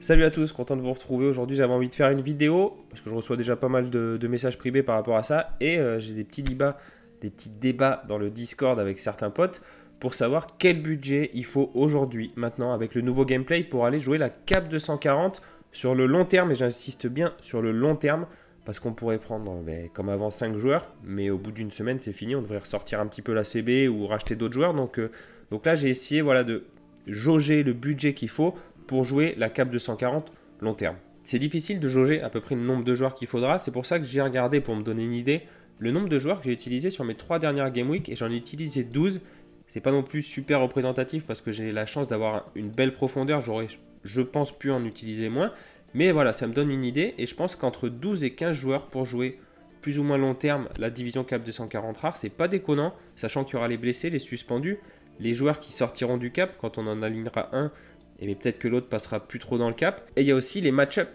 Salut à tous, content de vous retrouver. Aujourd'hui, j'avais envie de faire une vidéo parce que je reçois déjà pas mal de messages privés par rapport à ça et j'ai des petits débats dans le Discord avec certains potes pour savoir quel budget il faut aujourd'hui, maintenant, avec le nouveau gameplay pour aller jouer la Cap 240 sur le long terme. Et j'insiste bien sur le long terme parce qu'on pourrait prendre, comme avant, 5 joueurs, mais au bout d'une semaine, c'est fini. On devrait ressortir un petit peu la CB ou racheter d'autres joueurs. Donc là, j'ai essayé de jauger le budget qu'il faut pour jouer la Cap 240 long terme. C'est difficile de jauger à peu près le nombre de joueurs qu'il faudra, c'est pour ça que j'ai regardé pour me donner une idée le nombre de joueurs que j'ai utilisé sur mes 3 dernières Game Week et j'en ai utilisé 12. C'est pas non plus super représentatif parce que j'ai la chance d'avoir une belle profondeur, j'aurais je pense pu en utiliser moins, mais voilà, ça me donne une idée et je pense qu'entre 12 et 15 joueurs pour jouer plus ou moins long terme la division Cap 240 rare, c'est pas déconnant, sachant qu'il y aura les blessés, les suspendus, les joueurs qui sortiront du cap quand on en alignera un. Et peut-être que l'autre passera plus trop dans le cap. Et il y a aussi les match-up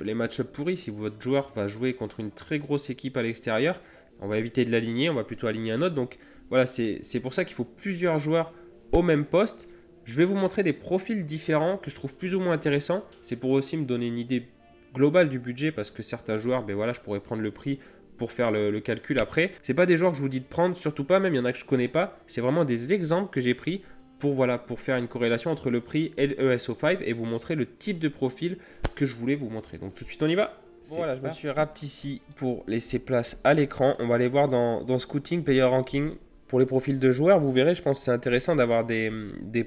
pourris. Si votre joueur va jouer contre une très grosse équipe à l'extérieur, on va éviter de l'aligner, on va plutôt aligner un autre. Donc voilà, c'est pour ça qu'il faut plusieurs joueurs au même poste. Je vais vous montrer des profils différents que je trouve plus ou moins intéressants. C'est pour aussi me donner une idée globale du budget parce que certains joueurs, je pourrais prendre le prix pour faire le calcul après. C'est pas des joueurs que je vous dis de prendre, surtout pas, même il y en a que je connais pas. C'est vraiment des exemples que j'ai pris pour faire une corrélation entre le prix et le ESO5 et vous montrer le type de profil que je voulais vous montrer. Donc tout de suite on y va. Voilà, je me suis rapt ici pour laisser place à l'écran. On va aller voir dans Scouting, Player Ranking. Pour les profils de joueurs, vous verrez, je pense que c'est intéressant d'avoir des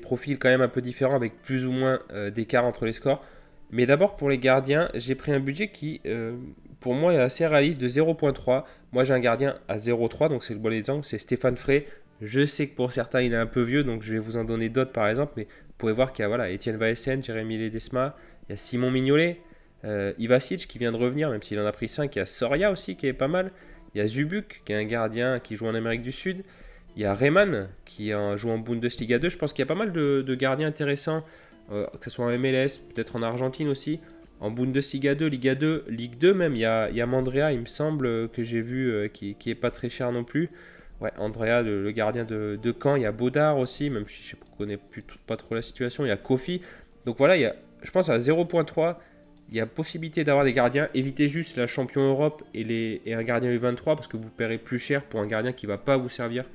profils quand même un peu différents avec plus ou moins d'écart entre les scores. Mais d'abord pour les gardiens, j'ai pris un budget qui pour moi est assez réaliste de 0.3. Moi j'ai un gardien à 0.3, donc c'est le bon exemple, c'est Stéphane Frey. Je sais que pour certains, il est un peu vieux, donc je vais vous en donner d'autres par exemple. Mais vous pouvez voir qu'il y a Etienne Vaessen, Jérémy Ledesma, il y a Simon Mignolet, Ivasic qui vient de revenir, même s'il en a pris 5. Il y a Soria aussi qui est pas mal. Il y a Zubuk qui est un gardien qui joue en Amérique du Sud. Il y a Rehman qui joue en Bundesliga 2. Je pense qu'il y a pas mal de gardiens intéressants, que ce soit en MLS, peut-être en Argentine aussi. En Bundesliga 2, Liga 2, Ligue 2 même. Il y a Mandrea, il me semble, que j'ai vu, qui est pas très cher non plus. Ouais, Andrea, le gardien de Caen. Il y a Baudard aussi, même si je ne connais pas trop la situation. Il y a Kofi. Donc voilà, je pense à 0.3, il y a possibilité d'avoir des gardiens. Évitez juste la champion Europe et un gardien U23 parce que vous paierez plus cher pour un gardien qui ne va pas vous servir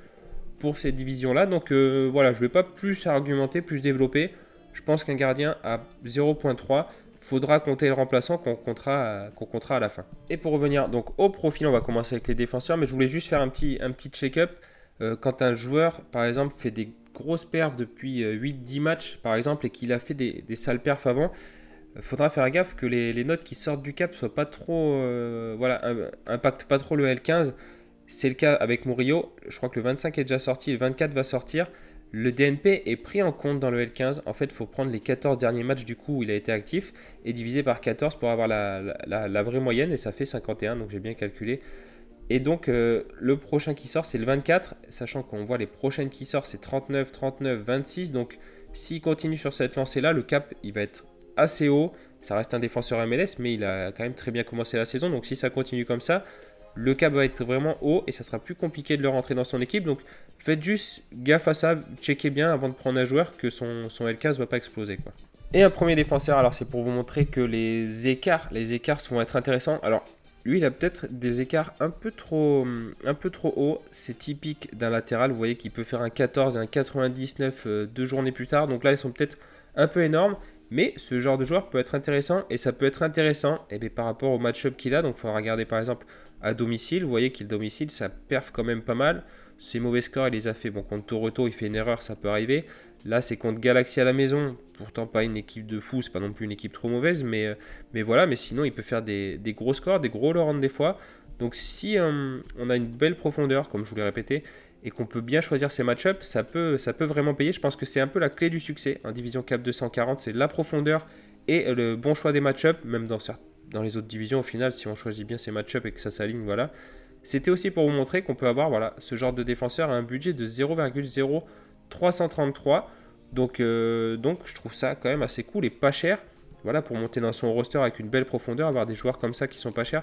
pour ces divisions-là. Donc voilà, je ne vais pas plus argumenter, plus développer. Je pense qu'un gardien à 0.3, faudra compter le remplaçant qu'on comptera à la fin. Et pour revenir donc au profil, on va commencer avec les défenseurs, mais je voulais juste faire un petit check-up. Quand un joueur, par exemple, fait des grosses perfs depuis 8-10 matchs, par exemple, et qu'il a fait des sales perfs avant, il faudra faire gaffe que les notes qui sortent du cap soient pas trop, impactent pas trop le L15. C'est le cas avec Murillo. Je crois que le 25 est déjà sorti, le 24 va sortir. Le DNP est pris en compte dans le L15. En fait, il faut prendre les 14 derniers matchs du coup où il a été actif et diviser par 14 pour avoir la vraie moyenne et ça fait 51, donc j'ai bien calculé. Et donc le prochain qui sort c'est le 24, sachant qu'on voit les prochaines qui sortent c'est 39, 39, 26. Donc s'il continue sur cette lancée là, le cap il va être assez haut. Ça reste un défenseur MLS mais il a quand même très bien commencé la saison. Donc si ça continue comme ça, le cap va être vraiment haut et ça sera plus compliqué de le rentrer dans son équipe. Donc faites juste gaffe à ça, checkez bien avant de prendre un joueur que son L15 ne va pas exploser, quoi. Et un premier défenseur, alors c'est pour vous montrer que les écarts vont être intéressants. Alors lui il a peut-être des écarts un peu trop hauts, c'est typique d'un latéral. Vous voyez qu'il peut faire un 14 et un 99 2 journées plus tard. Donc là ils sont peut-être un peu énormes. Mais ce genre de joueur peut être intéressant et ça peut être intéressant par rapport au match-up qu'il a. Donc il faudra regarder par exemple à domicile. Vous voyez qu'il domicile, ça perf quand même pas mal. Ses mauvais scores, il les a fait. Bon, contre Toronto, il fait une erreur, ça peut arriver. Là, c'est contre Galaxy à la maison. Pourtant, pas une équipe de fou, c'est pas non plus une équipe trop mauvaise. Mais voilà, mais sinon, il peut faire des gros scores, des gros all des fois. Donc si on a une belle profondeur, comme je vous l'ai répété, et qu'on peut bien choisir ses match-ups, ça peut vraiment payer. Je pense que c'est un peu la clé du succès en division Cap 240, c'est la profondeur et le bon choix des match-ups, même dans les autres divisions au final, si on choisit bien ses match-ups et que ça s'aligne, voilà. C'était aussi pour vous montrer qu'on peut avoir ce genre de défenseur à un budget de 0,0333. Donc je trouve ça quand même assez cool et pas cher. Voilà, pour monter dans son roster avec une belle profondeur, avoir des joueurs comme ça qui sont pas chers,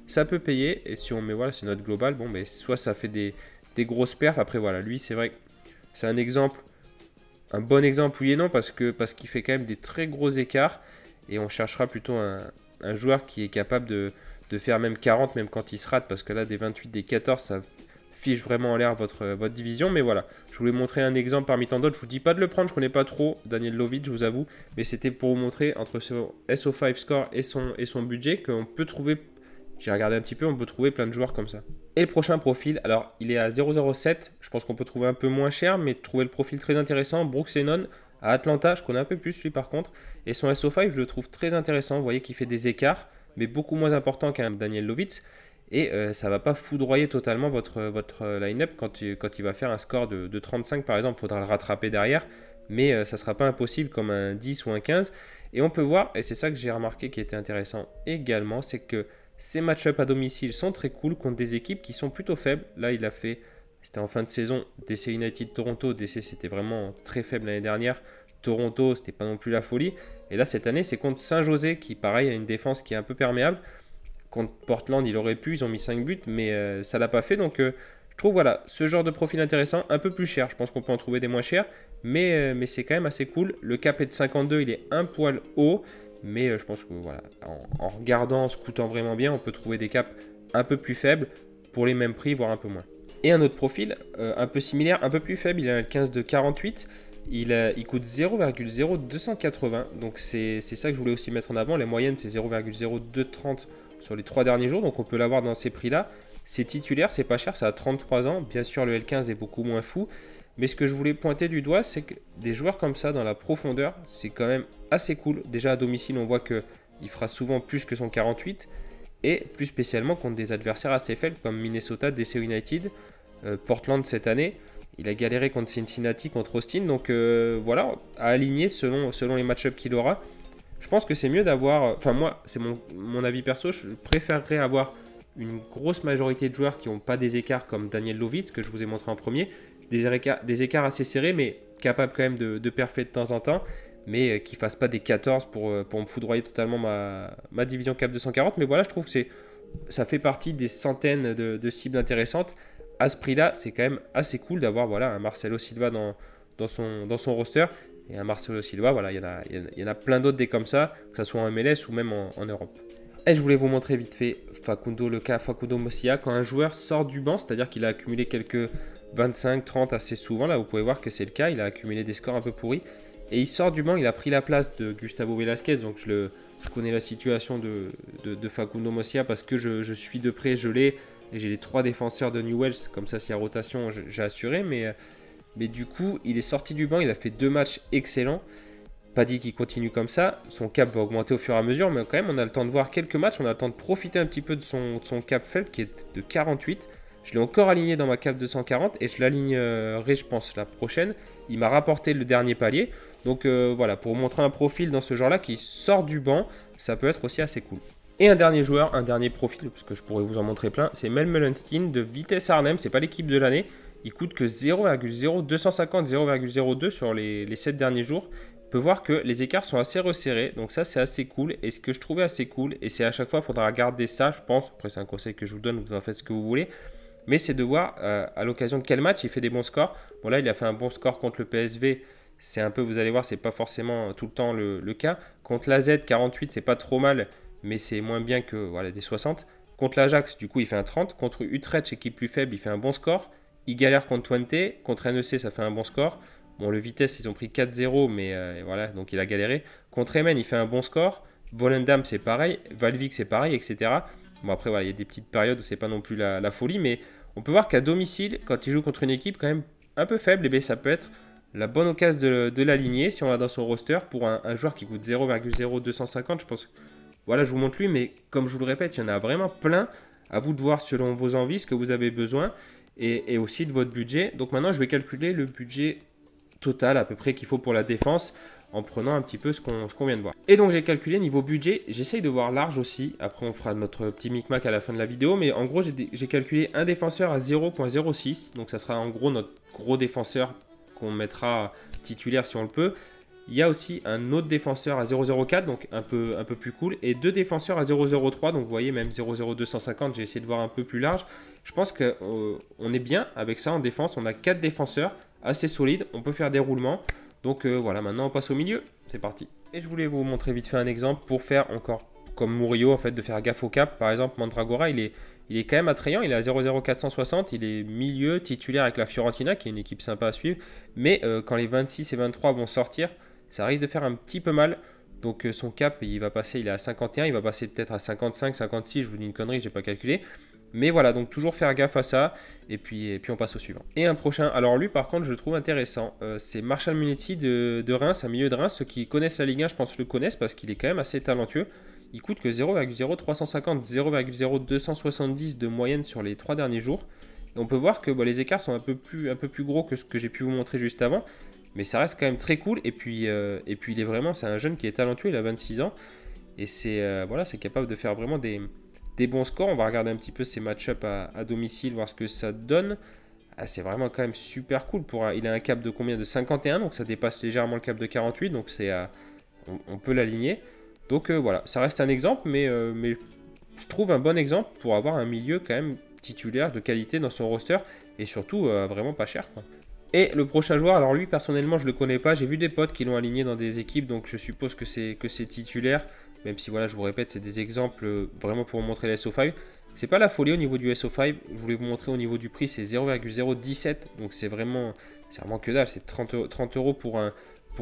ça peut payer. Et si on met, voilà, c'est notre global, bon, mais soit ça fait des grosses perfs. Après, voilà, lui, c'est vrai que c'est un exemple, un bon exemple, oui et non, parce qu'il fait quand même des très gros écarts. et on cherchera plutôt un joueur qui est capable de faire même 40, même quand il se rate, parce que là, des 28, des 14, ça fiche vraiment en l'air votre division. Mais voilà, je voulais montrer un exemple parmi tant d'autres. Je vous dis pas de le prendre, je connais pas trop Daniel Lovic, je vous avoue, mais c'était pour vous montrer entre ce SO5 score et son budget qu'on peut trouver. J'ai regardé un petit peu, on peut trouver plein de joueurs comme ça. Et le prochain profil, alors il est à 0,07, je pense qu'on peut trouver un peu moins cher, mais trouver le profil très intéressant. Brooks Lennon à Atlanta, je connais un peu plus lui par contre, et son SO5 je le trouve très intéressant. Vous voyez qu'il fait des écarts, mais beaucoup moins importants qu'un Daniel Lovic, et ça ne va pas foudroyer totalement votre line-up quand il va faire un score de 35 par exemple. Il faudra le rattraper derrière, mais ça ne sera pas impossible comme un 10 ou un 15. Et on peut voir, et c'est ça que j'ai remarqué qui était intéressant également, c'est que ces match-ups à domicile sont très cool contre des équipes qui sont plutôt faibles. Là, il a fait, c'était en fin de saison, DC United Toronto. DC, c'était vraiment très faible l'année dernière. Toronto, c'était pas non plus la folie. Et là, cette année, c'est contre Saint-José qui, pareil, a une défense qui est un peu perméable. Contre Portland, il aurait pu, ils ont mis 5 buts, mais ça l'a pas fait. Donc, je trouve, voilà, ce genre de profil intéressant, un peu plus cher. Je pense qu'on peut en trouver des moins chers, mais c'est quand même assez cool. Le cap est de 52, il est un poil haut. Mais je pense que voilà, en regardant, en scoutant vraiment bien, on peut trouver des caps un peu plus faibles pour les mêmes prix, voire un peu moins. Et un autre profil, un peu similaire, un peu plus faible, il a un 15 de 48, il coûte 0,0280, donc c'est ça que je voulais aussi mettre en avant. Les moyennes, c'est 0,0230 sur les 3 derniers jours, donc on peut l'avoir dans ces prix-là. C'est titulaire, c'est pas cher, ça a 33 ans, bien sûr le L15 est beaucoup moins fou. Mais ce que je voulais pointer du doigt, c'est que des joueurs comme ça, dans la profondeur, c'est quand même assez cool. Déjà à domicile, on voit qu'il fera souvent plus que son 48. Et plus spécialement contre des adversaires assez faibles comme Minnesota, DC United, Portland cette année. Il a galéré contre Cincinnati, contre Austin. Donc voilà, à aligner selon les match-ups qu'il aura. Je pense que c'est mieux d'avoir... Enfin moi, c'est mon avis perso, je préférerais avoir une grosse majorité de joueurs qui n'ont pas des écarts comme Daniel Lovic, que je vous ai montré en premier. Des écarts assez serrés, mais capables quand même de perfer de temps en temps, mais qui ne fassent pas des 14 pour me foudroyer totalement ma division cap 240. Mais voilà, je trouve que ça fait partie des centaines de cibles intéressantes. À ce prix-là, c'est quand même assez cool d'avoir voilà, un Marcelo Silva dans son roster. Et un Marcelo Silva, voilà, il y en a plein d'autres des comme ça, que ce soit en MLS ou même en Europe. Et je voulais vous montrer vite fait le cas Facundo Mosia, quand un joueur sort du banc, c'est-à-dire qu'il a accumulé quelques 25, 30 assez souvent, là vous pouvez voir que c'est le cas, il a accumulé des scores un peu pourris, et il sort du banc, il a pris la place de Gustavo Velasquez, donc je connais la situation de Facundo Mosia parce que je suis de près, je l'ai, et j'ai les 3 défenseurs de Newell's, comme ça s'il y a rotation j'ai assuré, mais du coup il est sorti du banc, il a fait 2 matchs excellents. Pas dit qu'il continue comme ça, son cap va augmenter au fur et à mesure, mais quand même on a le temps de voir quelques matchs, on a le temps de profiter un petit peu de son cap faible qui est de 48. Je l'ai encore aligné dans ma cap 240 et je l'alignerai je pense la prochaine. Il m'a rapporté le dernier palier, donc voilà, pour vous montrer un profil dans ce genre là qui sort du banc, ça peut être aussi assez cool. Et un dernier joueur, un dernier profil, parce que je pourrais vous en montrer plein, c'est Mel Melenstein de Vitesse Arnhem, c'est pas l'équipe de l'année, il coûte que 0,0250, 0,02 sur les 7 derniers jours. On peut voir que les écarts sont assez resserrés, donc ça c'est assez cool. Et ce que je trouvais assez cool, et c'est à chaque fois il faudra garder ça, je pense, après c'est un conseil que je vous donne, vous en faites ce que vous voulez, mais c'est de voir à l'occasion de quel match il fait des bons scores. Bon là il a fait un bon score contre le PSV, c'est un peu, vous allez voir, c'est pas forcément tout le temps le cas. Contre l'AZ 48 c'est pas trop mal, mais c'est moins bien que voilà, des 60. Contre l'Ajax du coup il fait un 30, contre Utrecht équipe plus faible il fait un bon score. Il galère contre Twente, contre NEC ça fait un bon score. Bon, le Vitesse, ils ont pris 4-0, mais voilà, donc il a galéré. Contre Emen, il fait un bon score. Volendam, c'est pareil. Valvik, c'est pareil, etc. Bon, après, voilà, il y a des petites périodes où c'est pas non plus la folie, mais on peut voir qu'à domicile, quand il joue contre une équipe quand même un peu faible, eh bien, ça peut être la bonne occasion de l'aligner si on l'a dans son roster pour un joueur qui coûte 0,0250. Je pense, voilà, je vous montre lui, mais comme je vous le répète, il y en a vraiment plein. À vous de voir selon vos envies, ce que vous avez besoin et aussi de votre budget. Donc maintenant, je vais calculer le budget total à peu près qu'il faut pour la défense en prenant un petit peu ce qu'on vient de voir. Et donc j'ai calculé niveau budget, j'essaye de voir large aussi, après on fera notre petit micmac à la fin de la vidéo, mais en gros j'ai calculé un défenseur à 0,06, donc ça sera en gros notre gros défenseur qu'on mettra titulaire si on le peut. Il y a aussi un autre défenseur à 0,04, donc un peu plus cool, et 2 défenseurs à 0,03, donc vous voyez même 0,0250, j'ai essayé de voir un peu plus large. Je pense qu'on est bien avec ça en défense, on a 4 défenseurs assez solides, on peut faire des roulements. Donc voilà, maintenant on passe au milieu, c'est parti. Et je voulais vous montrer vite fait un exemple pour faire encore comme Murillo, en fait, de faire gaffe au cap. Par exemple, Mandragora, il est quand même attrayant, il est à 0,0460, il est milieu titulaire avec la Fiorentina, qui est une équipe sympa à suivre. Mais quand les 26 et 23 vont sortir, ça risque de faire un petit peu mal. Donc son cap, il va passer, il est à 51, il va passer peut-être à 55, 56, je vous dis une connerie, je n'ai pas calculé. Mais voilà, donc toujours faire gaffe à ça, et puis on passe au suivant. Et un prochain, alors lui par contre je le trouve intéressant, c'est Marshall Munetti de Reims, un milieu de Reims. Ceux qui connaissent la Ligue 1 je pense le connaissent parce qu'il est quand même assez talentueux. Il coûte que 0,0350, 0,0270 de moyenne sur les 3 derniers jours. Et on peut voir que les écarts sont un peu plus gros que ce que j'ai pu vous montrer juste avant. Mais ça reste quand même très cool. Et puis il est vraiment, c'est un jeune qui est talentueux, il a 26 ans. Et c'est capable de faire vraiment des bons scores. On va regarder un petit peu ses match-up à domicile, voir ce que ça donne. Ah, c'est vraiment quand même super cool. Il a un cap de combien? De 51, donc ça dépasse légèrement le cap de 48. Donc on peut l'aligner. Donc voilà, ça reste un exemple, mais je trouve un bon exemple pour avoir un milieu quand même titulaire de qualité dans son roster et surtout vraiment pas cher, quoi. Et le prochain joueur, alors lui personnellement je le connais pas, j'ai vu des potes qui l'ont aligné dans des équipes, donc je suppose que c'est titulaire, même si voilà, je vous répète, c'est des exemples vraiment pour vous montrer les SO5. C'est pas la folie au niveau du SO5, je voulais vous montrer au niveau du prix, c'est 0,017, donc c'est vraiment que dalle, c'est 30 € pour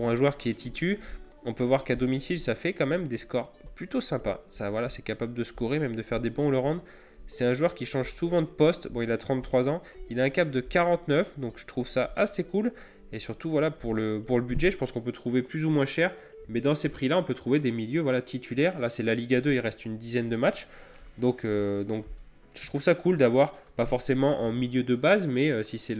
un joueur qui est titu. On peut voir qu'à domicile, ça fait quand même des scores plutôt sympas. Ça, voilà, c'est capable de scorer, même de faire des bons all-around. C'est un joueur qui change souvent de poste. Bon, il a 33 ans. Il a un cap de 49, donc je trouve ça assez cool. Et surtout, voilà, pour le budget, je pense qu'on peut trouver plus ou moins cher. Mais dans ces prix-là, on peut trouver des milieux voilà, titulaires. Là, c'est la Liga 2, il reste une dizaine de matchs. Donc je trouve ça cool d'avoir, pas forcément en milieu de base, mais si c'est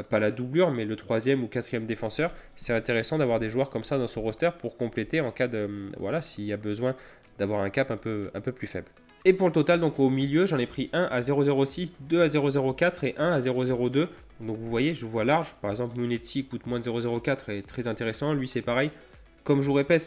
pas la doublure, mais le 3e ou 4e défenseur, c'est intéressant d'avoir des joueurs comme ça dans son roster pour compléter en cas de, voilà, s'il y a besoin d'avoir un cap un peu plus faible. Et pour le total, donc au milieu, j'en ai pris 1 à 0,06, 2 à 0,04 et 1 à 0,02. Donc vous voyez, je vois large. Par exemple, Munetti coûte moins de 0,04 et très intéressant. Lui, c'est pareil. Comme je vous répète,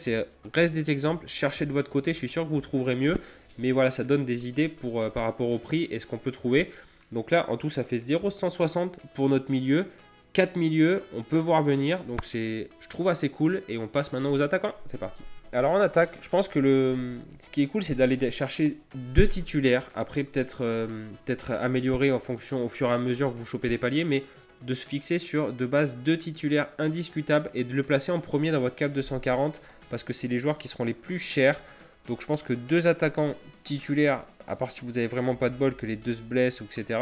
reste des exemples. Cherchez de votre côté, je suis sûr que vous trouverez mieux. Mais voilà, ça donne des idées par rapport au prix et ce qu'on peut trouver. Donc là, en tout, ça fait 0,160 pour notre milieu. 4 milieux, on peut voir venir. Donc je trouve assez cool. Et on passe maintenant aux attaquants. C'est parti. Alors en attaque, je pense que ce qui est cool, c'est d'aller chercher 2 titulaires. Après, peut-être améliorer en fonction au fur et à mesure que vous chopez des paliers. Mais de se fixer sur de base 2 titulaires indiscutables et de le placer en premier dans votre cap 240. Parce que c'est les joueurs qui seront les plus chers. Donc je pense que 2 attaquants titulaires, à part si vous n'avez vraiment pas de bol que les 2 se blessent, etc.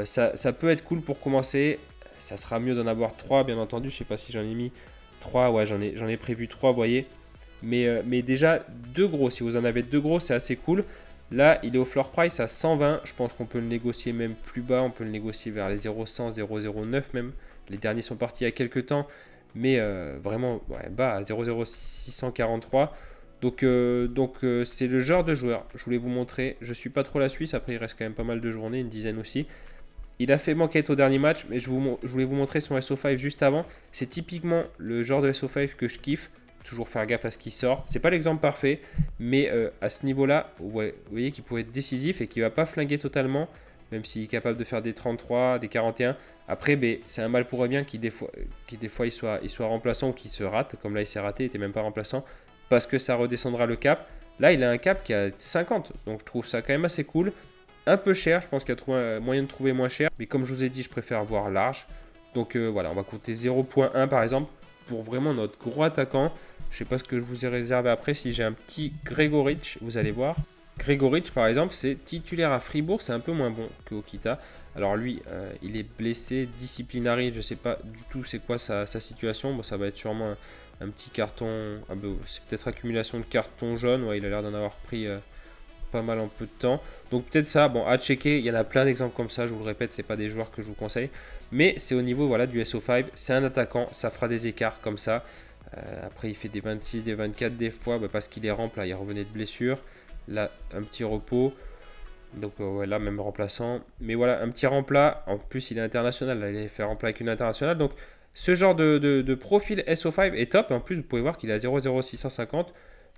Ça peut être cool pour commencer. Ça sera mieux d'en avoir 3, bien entendu. Je ne sais pas si j'en ai mis 3. Ouais, j'en ai prévu 3, vous voyez. Mais déjà, 2 gros. Si vous en avez 2 gros, c'est assez cool. Là, il est au floor price à 120. Je pense qu'on peut le négocier même plus bas. On peut le négocier vers les 0,100, 0,09 même. Les derniers sont partis il y a quelques temps. Mais vraiment bas à 0,0643. Donc c'est le genre de joueur. Je voulais vous montrer. Je ne suis pas trop la Suisse. Après, il reste quand même pas mal de journées. Une dizaine aussi. Il a fait manquette au dernier match. Mais je voulais vous montrer son SO5 juste avant. C'est typiquement le genre de SO5 que je kiffe. Toujours faire gaffe à ce qui sort. C'est pas l'exemple parfait, mais à ce niveau-là, vous voyez qu'il pourrait être décisif et qu'il va pas flinguer totalement, même s'il est capable de faire des 33, des 41. Après, c'est un mal pour un bien qui des fois il soit remplaçant ou qu'il se rate. Comme là, il s'est raté, il était même pas remplaçant parce que ça redescendra le cap. Là, il a un cap qui a 50, donc je trouve ça quand même assez cool. Un peu cher, je pense qu'il y a moyen de trouver moins cher, mais comme je vous ai dit, je préfère voir large. Donc voilà, on va compter 0,1 par exemple pour vraiment notre gros attaquant. Je ne sais pas ce que je vous ai réservé après. Si j'ai un petit Gregoric, vous allez voir. Gregoric, par exemple, c'est titulaire à Fribourg. C'est un peu moins bon que Okita. Alors lui, il est blessé, disciplinary. Je ne sais pas du tout c'est quoi sa situation. Bon, ça va être sûrement un petit carton. C'est peut-être accumulation de cartons jaunes. Ouais, il a l'air d'en avoir pris pas mal en peu de temps. Donc peut-être ça. Bon, à checker. Il y en a plein d'exemples comme ça. Je vous le répète, c'est pas des joueurs que je vous conseille. Mais c'est au niveau du SO5. C'est un attaquant. Ça fera des écarts comme ça. Après il fait des 26, des 24 des fois parce qu'il est rampe, là il revenait de blessure. Là un petit repos. Donc là même remplaçant. Mais voilà un petit remplat. En plus il est international, là il est fait remplat avec une internationale. Donc ce genre de profil SO5 est top. Et en plus vous pouvez voir qu'il est à 0,0650,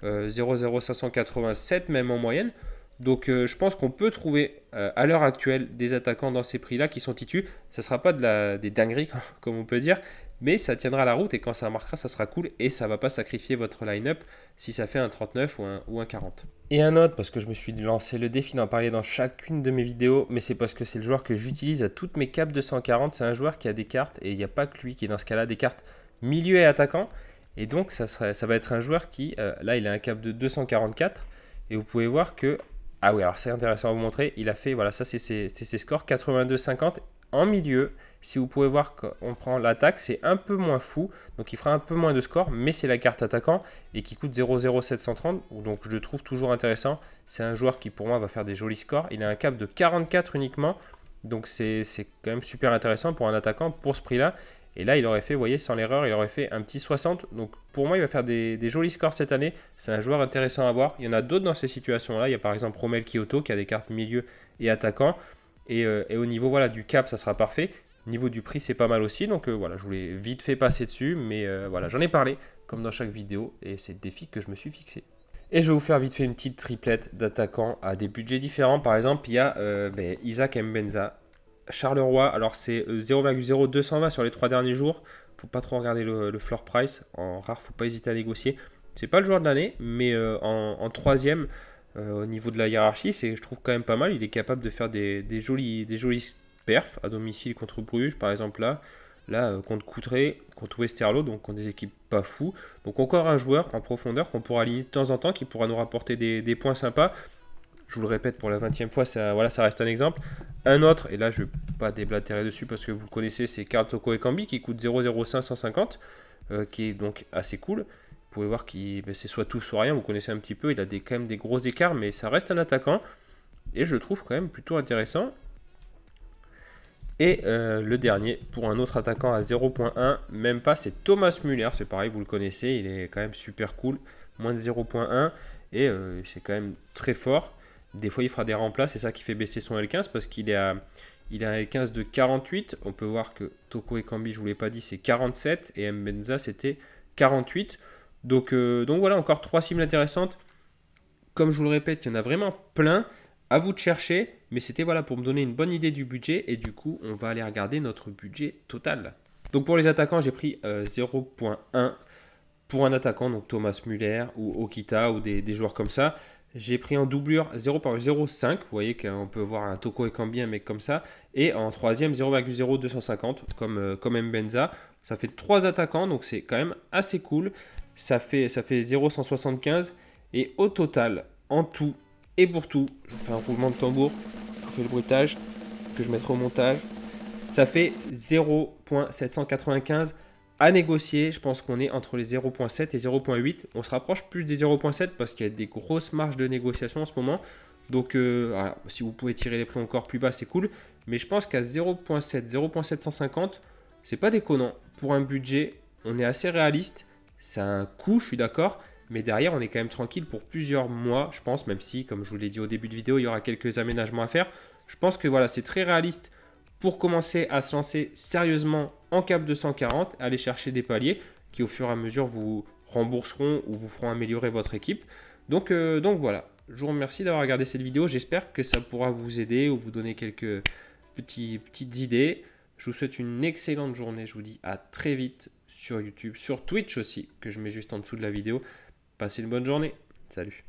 0,0587 même en moyenne. Donc je pense qu'on peut trouver à l'heure actuelle des attaquants dans ces prix-là qui sont titus. Ça ne sera pas des dingueries comme on peut dire, mais ça tiendra la route et quand ça marquera, ça sera cool et ça ne va pas sacrifier votre line-up si ça fait un 39 ou un 40. Et un autre, parce que je me suis lancé le défi d'en parler dans chacune de mes vidéos, mais c'est parce que c'est le joueur que j'utilise à toutes mes caps de 140. C'est un joueur qui a des cartes et il n'y a pas que lui qui est dans ce cas-là, des cartes milieu et attaquant. Et donc ça va être un joueur qui, là il a un cap de 244 et vous pouvez voir que ah oui, alors c'est intéressant à vous montrer. Il a fait, voilà, ça c'est ses scores 82-50 en milieu. Si vous pouvez voir qu'on prend l'attaque, c'est un peu moins fou. Donc il fera un peu moins de score, mais c'est la carte attaquant et qui coûte 0,0730. Donc je le trouve toujours intéressant. C'est un joueur qui pour moi va faire des jolis scores. Il a un cap de 44 uniquement. Donc c'est quand même super intéressant pour un attaquant pour ce prix-là. Et là, il aurait fait, vous voyez, sans l'erreur, il aurait fait un petit 60. Donc pour moi, il va faire des jolis scores cette année. C'est un joueur intéressant à voir. Il y en a d'autres dans ces situations-là. Il y a par exemple Romel Kyoto qui a des cartes milieu et attaquant. Et au niveau voilà, du cap, ça sera parfait. Au niveau du prix, c'est pas mal aussi. Donc voilà, je voulais vite fait passer dessus. Mais voilà, j'en ai parlé, comme dans chaque vidéo. Et c'est le défi que je me suis fixé. Et je vais vous faire vite fait une petite triplette d'attaquants à des budgets différents. Par exemple, il y a Isaac Mbenza. Charleroi, alors c'est 0,0220 sur les 3 derniers jours. Faut pas trop regarder le floor price. En rare, faut pas hésiter à négocier. C'est pas le joueur de l'année, mais en troisième, au niveau de la hiérarchie, je trouve quand même pas mal. Il est capable de faire des jolis perfs à domicile contre Bruges, par exemple là contre Coutray, contre Westerlo, donc contre des équipes pas fous. Donc encore un joueur en profondeur qu'on pourra aligner de temps en temps, qui pourra nous rapporter des points sympas. Je vous le répète pour la 20e fois, voilà, ça reste un exemple. Un autre, et là je ne vais pas déblatérer dessus parce que vous le connaissez, c'est Karl Toko Ekambi qui coûte 0,0550, qui est donc assez cool. Vous pouvez voir que c'est soit tout, soit rien, vous connaissez un petit peu, il a quand même des gros écarts, mais ça reste un attaquant. Et je le trouve quand même plutôt intéressant. Et le dernier, pour un autre attaquant à 0.1, même pas, c'est Thomas Müller. C'est pareil, vous le connaissez, il est quand même super cool. Moins de 0.1 et c'est quand même très fort. Des fois, il fera des remplats, c'est ça qui fait baisser son L15 parce qu'il a un L15 de 48. On peut voir que Toko Ekambi, je ne vous l'ai pas dit, c'est 47 et Mbenza, c'était 48. Donc voilà, encore 3 cibles intéressantes. Comme je vous le répète, il y en a vraiment plein. À vous de chercher, mais c'était voilà pour me donner une bonne idée du budget et du coup, on va aller regarder notre budget total. Donc pour les attaquants, j'ai pris 0.1 pour un attaquant, donc Thomas Müller ou Okita ou des joueurs comme ça. J'ai pris en doublure 0,05, vous voyez qu'on peut voir un Toko Ekambi, un mec comme ça. Et en troisième 0,0250 comme Mbenza. Ça fait 3 attaquants, donc c'est quand même assez cool. Ça fait 0,175 et au total, en tout et pour tout, je vous fais un roulement de tambour, je vous fais le bruitage que je mettrai au montage. Ça fait 0,795 à négocier. Je pense qu'on est entre les 0,7 et 0,8. On se rapproche plus des 0,7 parce qu'il y a des grosses marges de négociation en ce moment. Donc voilà, si vous pouvez tirer les prix encore plus bas, c'est cool. Mais je pense qu'à 0,7, 0,750, c'est pas déconnant. Pour un budget, on est assez réaliste. C'est un coût, je suis d'accord. Mais derrière, on est quand même tranquille pour plusieurs mois, je pense, même si, comme je vous l'ai dit au début de vidéo, il y aura quelques aménagements à faire. Je pense que voilà, c'est très réaliste pour commencer à se lancer sérieusement en cap de 140, aller chercher des paliers qui au fur et à mesure vous rembourseront ou vous feront améliorer votre équipe. Donc voilà, je vous remercie d'avoir regardé cette vidéo. J'espère que ça pourra vous aider ou vous donner quelques petites idées. Je vous souhaite une excellente journée. Je vous dis à très vite sur YouTube, sur Twitch aussi, que je mets juste en dessous de la vidéo. Passez une bonne journée. Salut.